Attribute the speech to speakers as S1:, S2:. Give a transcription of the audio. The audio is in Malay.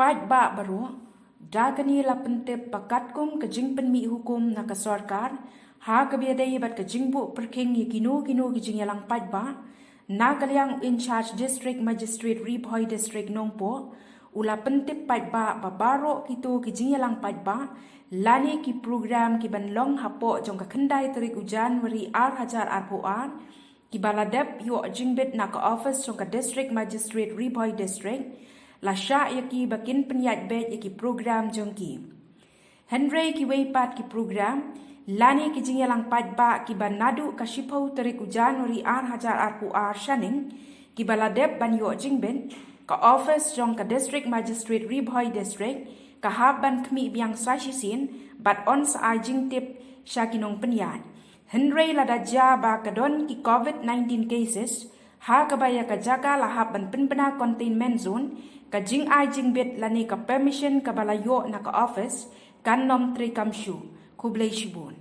S1: Pat ba baru, dagani la pentep pakat kum kejing penmi hukum na ka sarkar, ha kabiadai bat kejing bu perking ye kino kejing yalang pat ba, na kaliang in charge district magistrate Riphoi district nongpo, ula pentep pat ba babaro kito kejing yalang pat ba, lani ki program ki banlong hapo jong ka kendai terik ujan wari hajar arpoan, ki baladep yo jingbit na ka office jong ka district magistrate Riphoi district, la sya yaki bakin penyat bet yaki program jongki. Henry ki weipat ki program, lani ki jingyalang padba ki banadu kasipau terik ujan uri hajar arpu shaning, ki baladep ban yo jingbin, ka office jong ka district magistrate Riphoi district, ka haban kmi biang sasisin, bat on sa jingtip sya kinong penyat. Henry ladaja ba kadon ki COVID-19 cases, ha kabaya ka jaga lahap ban penpena containment zone, ka jing bet lani ka permission ka balayo na ka office kan nom tri kamshu kublay shibun.